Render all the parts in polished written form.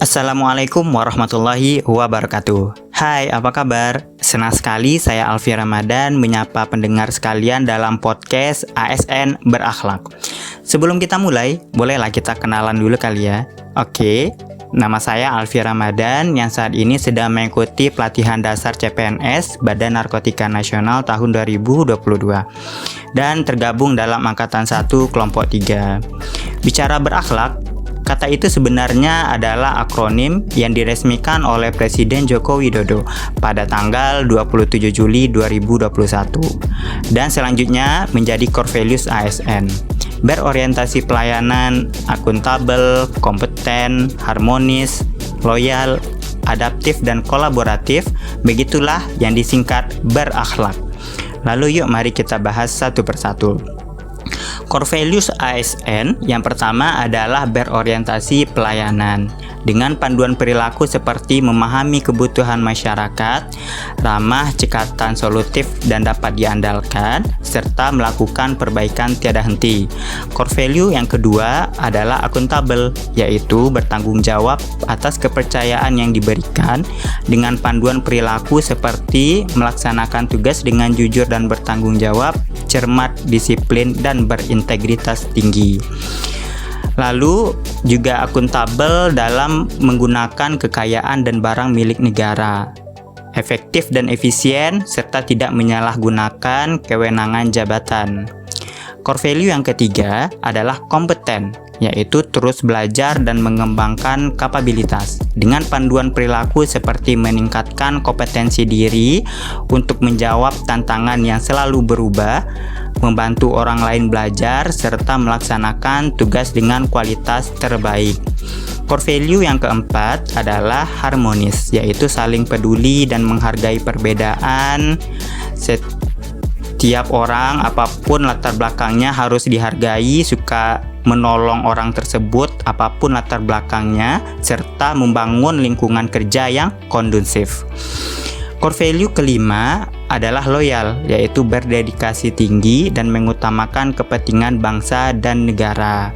Assalamualaikum warahmatullahi wabarakatuh. Hai, apa kabar? Senang sekali saya Alfi Ramadan menyapa pendengar sekalian dalam podcast ASN Berakhlak. Sebelum kita mulai, bolehlah kita kenalan dulu kali ya. Oke, nama saya Alfi Ramadan yang saat ini sedang mengikuti pelatihan dasar CPNS Badan Narkotika Nasional tahun 2022 dan tergabung dalam Angkatan 1 Kelompok 3. Bicara berakhlak, kata itu sebenarnya adalah akronim yang diresmikan oleh Presiden Joko Widodo pada tanggal 27 Juli 2021 dan selanjutnya menjadi core values ASN. Berorientasi pelayanan, akuntabel, kompeten, harmonis, loyal, adaptif, dan kolaboratif, begitulah yang disingkat berakhlak. Lalu yuk mari kita bahas satu persatu. Core values ASN yang pertama adalah berorientasi pelayanan dengan panduan perilaku seperti memahami kebutuhan masyarakat, ramah, cekatan, solutif, dan dapat diandalkan, serta melakukan perbaikan tiada henti. Core value yang kedua adalah akuntabel, yaitu bertanggung jawab atas kepercayaan yang diberikan dengan panduan perilaku seperti melaksanakan tugas dengan jujur dan bertanggung jawab, cermat, disiplin, dan berintegritas tinggi. Lalu juga akuntabel dalam menggunakan kekayaan dan barang milik negara, efektif dan efisien, serta tidak menyalahgunakan kewenangan jabatan. Core value yang ketiga adalah kompeten, yaitu terus belajar dan mengembangkan kapabilitas dengan panduan perilaku seperti meningkatkan kompetensi diri untuk menjawab tantangan yang selalu berubah, membantu orang lain belajar, serta melaksanakan tugas dengan kualitas terbaik. Core value yang keempat adalah harmonis, yaitu saling peduli dan menghargai perbedaan. Setiap orang, apapun latar belakangnya, harus dihargai, suka menolong orang tersebut, apapun latar belakangnya, serta membangun lingkungan kerja yang kondusif. Core value kelima adalah loyal, yaitu berdedikasi tinggi dan mengutamakan kepentingan bangsa dan negara.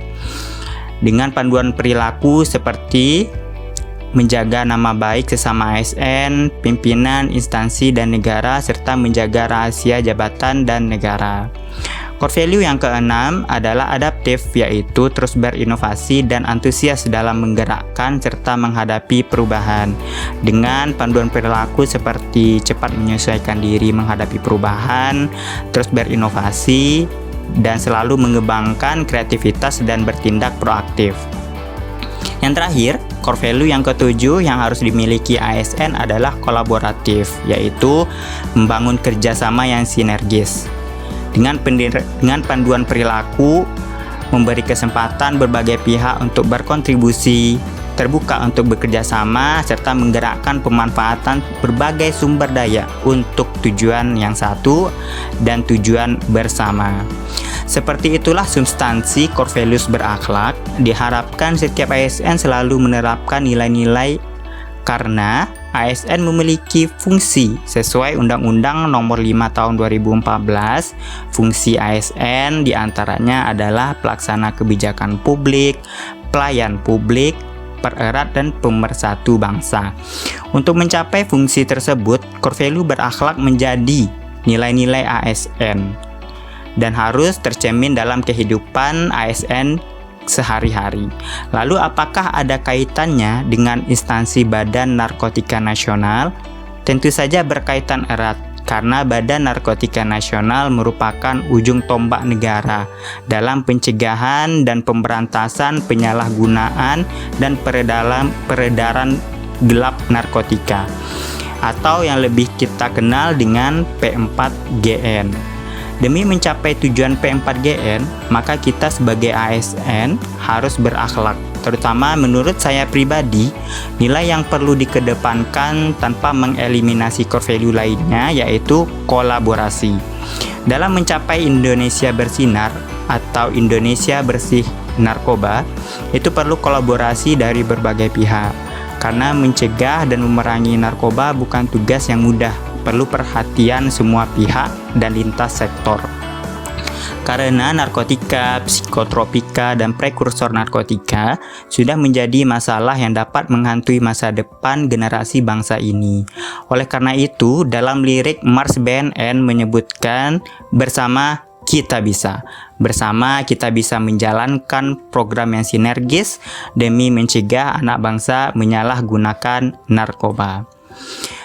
Dengan panduan perilaku seperti menjaga nama baik sesama ASN, pimpinan, instansi, dan negara, serta menjaga rahasia jabatan dan negara. Core value yang keenam adalah adaptif, yaitu terus berinovasi dan antusias dalam menggerakkan serta menghadapi perubahan. Dengan panduan perilaku seperti cepat menyesuaikan diri menghadapi perubahan, terus berinovasi, dan selalu mengembangkan kreativitas dan bertindak proaktif. Yang terakhir, core value yang ketujuh yang harus dimiliki ASN adalah kolaboratif, yaitu membangun kerjasama yang sinergis. Dengan panduan perilaku, memberi kesempatan berbagai pihak untuk berkontribusi, terbuka untuk bekerja sama, serta menggerakkan pemanfaatan berbagai sumber daya untuk tujuan yang satu dan tujuan bersama. Seperti itulah substansi core values berakhlak. Diharapkan setiap ASN selalu menerapkan nilai-nilai karena ASN memiliki fungsi sesuai Undang-Undang Nomor 5 Tahun 2014. Fungsi ASN diantaranya adalah pelaksana kebijakan publik, pelayan publik, pererat dan pemersatu bangsa. Untuk mencapai fungsi tersebut, core value berakhlak menjadi nilai-nilai ASN dan harus tercermin dalam kehidupan ASN sehari-hari. Lalu apakah ada kaitannya dengan instansi Badan Narkotika Nasional? Tentu saja berkaitan erat, karena Badan Narkotika Nasional merupakan ujung tombak negara dalam pencegahan dan pemberantasan penyalahgunaan dan peredaran gelap narkotika, atau yang lebih kita kenal dengan P4GN. Demi mencapai tujuan P4GN, maka kita sebagai ASN harus berakhlak. Terutama menurut saya pribadi, nilai yang perlu dikedepankan tanpa mengeliminasi core value lainnya, yaitu kolaborasi. Dalam mencapai Indonesia bersinar atau Indonesia bersih narkoba, itu perlu kolaborasi dari berbagai pihak. Karena mencegah dan memerangi narkoba bukan tugas yang mudah, perlu perhatian semua pihak dan lintas sektor. Karena narkotika, psikotropika, dan prekursor narkotika sudah menjadi masalah yang dapat menghantui masa depan generasi bangsa ini. Oleh karena itu, dalam lirik Mars BNN menyebutkan bersama kita bisa. Bersama kita bisa menjalankan program yang sinergis demi mencegah anak bangsa menyalahgunakan narkoba.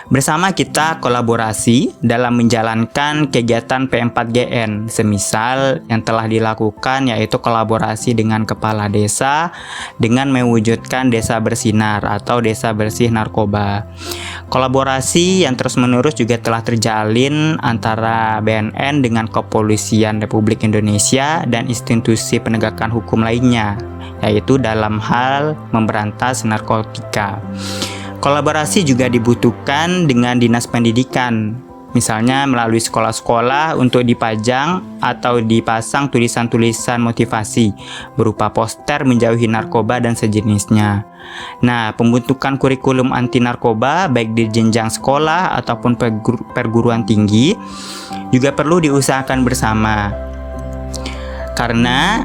Bersama kita kolaborasi dalam menjalankan kegiatan P4GN, semisal yang telah dilakukan yaitu kolaborasi dengan kepala desa dengan mewujudkan desa bersinar atau desa bersih narkoba. Kolaborasi yang terus-menerus juga telah terjalin antara BNN dengan Kepolisian Republik Indonesia dan institusi penegakan hukum lainnya, yaitu dalam hal memberantas narkotika. Kolaborasi juga dibutuhkan dengan dinas pendidikan, misalnya melalui sekolah-sekolah untuk dipajang atau dipasang tulisan-tulisan motivasi berupa poster menjauhi narkoba dan sejenisnya. Nah, pembentukan kurikulum anti narkoba baik di jenjang sekolah ataupun perguruan tinggi juga perlu diusahakan bersama. Karena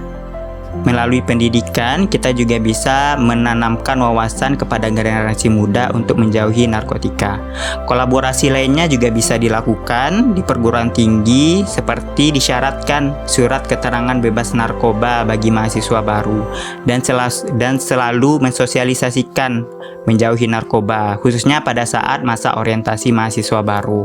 melalui pendidikan, kita juga bisa menanamkan wawasan kepada generasi muda untuk menjauhi narkotika. Kolaborasi lainnya juga bisa dilakukan di perguruan tinggi seperti disyaratkan surat keterangan bebas narkoba bagi mahasiswa baru dan selalu mensosialisasikan menjauhi narkoba, khususnya pada saat masa orientasi mahasiswa baru.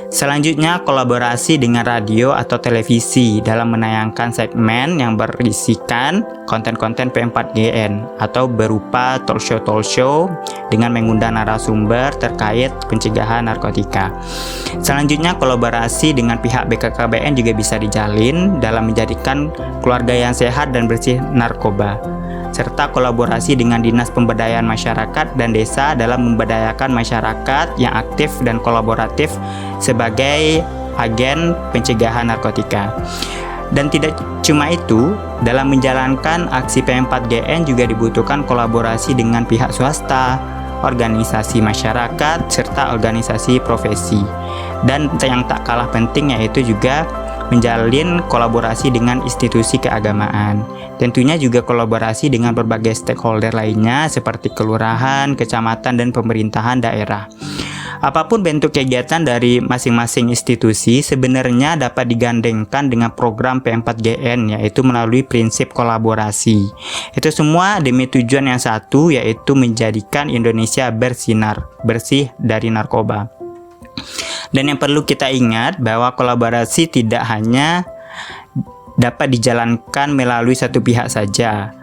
Selanjutnya, kolaborasi dengan radio atau televisi dalam menayangkan segmen yang berisikan konten-konten P4GN atau berupa talk show dengan mengundang narasumber terkait pencegahan narkotika. Selanjutnya, kolaborasi dengan pihak BKKBN juga bisa dijalin dalam menjadikan keluarga yang sehat dan bersih narkoba, serta kolaborasi dengan Dinas Pemberdayaan Masyarakat dan Desa dalam memberdayakan masyarakat yang aktif dan kolaboratif sebagai agen pencegahan narkotika. Dan tidak cuma itu, dalam menjalankan aksi P4GN juga dibutuhkan kolaborasi dengan pihak swasta, organisasi masyarakat, serta organisasi profesi. Dan yang tak kalah penting yaitu juga menjalin kolaborasi dengan institusi keagamaan. Tentunya juga kolaborasi dengan berbagai stakeholder lainnya seperti kelurahan, kecamatan, dan pemerintahan daerah. Apapun bentuk kegiatan dari masing-masing institusi sebenarnya dapat digandengkan dengan program P4GN, yaitu melalui prinsip kolaborasi. Itu semua demi tujuan yang satu, yaitu menjadikan Indonesia bersinar, bersih dari narkoba. Dan yang perlu kita ingat bahwa kolaborasi tidak hanya dapat dijalankan melalui satu pihak saja,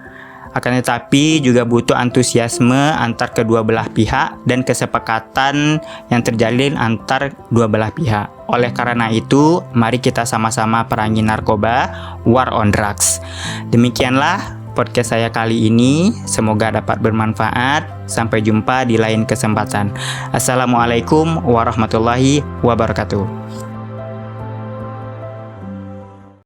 akan tetapi juga butuh antusiasme antar kedua belah pihak dan kesepakatan yang terjalin antar dua belah pihak. Oleh karena itu, mari kita sama-sama perangi narkoba, war on drugs. Demikianlah podcast saya kali ini, semoga dapat bermanfaat. Sampai jumpa di lain kesempatan. Assalamualaikum warahmatullahi wabarakatuh.